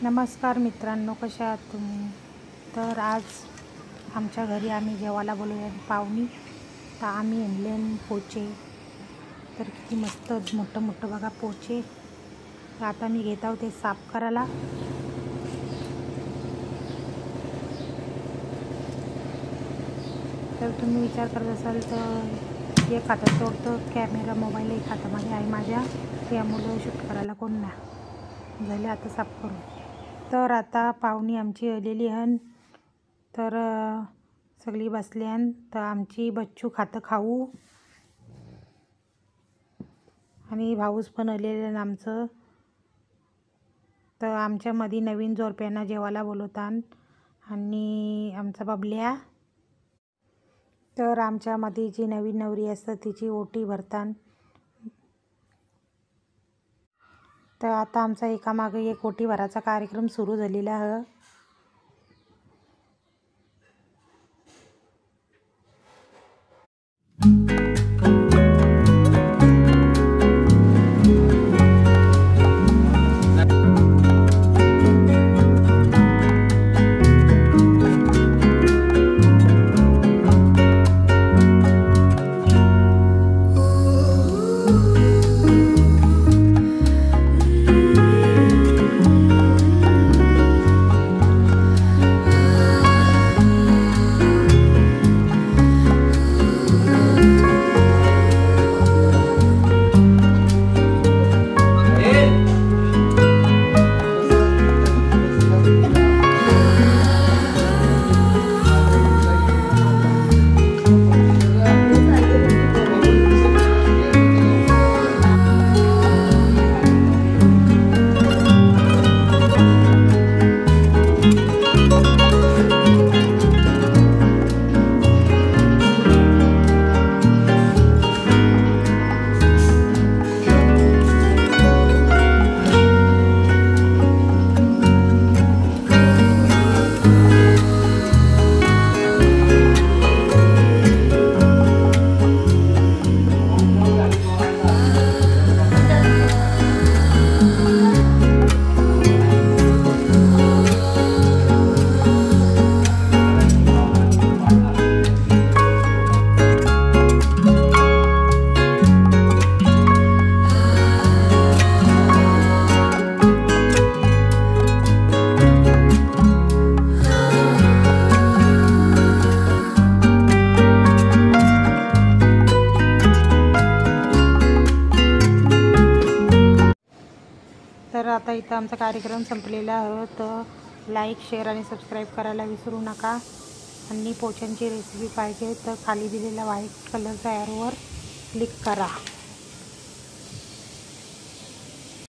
नमस्कार मित्रांनो, कशा आहात तुम्ही? तर आज आमच्या घरी आम्ही जेवायला बोलवूया पाहुणी. तर आम्ही आणले पोचे. तर किती मस्त मोठं मोठं बघा पोचे. तर आता मी घेत आहोत ते साफ करायला. तर तुम्ही विचार करत असाल तर एक हातात सोडतं कॅमेरा, मोबाईल एक हातामध्ये आहे माझ्या, त्यामुळं शूट करायला कोण नाही झाले. आता साफ करू. तर आता पाहुणी आमची आलेली आहे. तर सगळी बसल्यान. तर आमची बच्चू खातं खाऊ आणि भाऊस पण आलेले आमचं. तर आमच्यामध्ये नवीन जोडप्यांना जेवायला बोलवतात आणि आमचा बबल्या. तर आमच्यामध्ये जी नवीन नवरी असतं तिची ओटी भरतात. तर आता आमचा एकामागे एक ओटी भराचा कार्यक्रम सुरू झालेला आहे. तर आता इथं आमचा कार्यक्रम संपलेला आहे. तर लाईक, शेअर आणि सबस्क्राईब करायला विसरू नका. आणि पोच्यांची रेसिपी पाहिजे तर खाली दिलेल्या व्हाईट कलरच्या ॲरोवर क्लिक करा.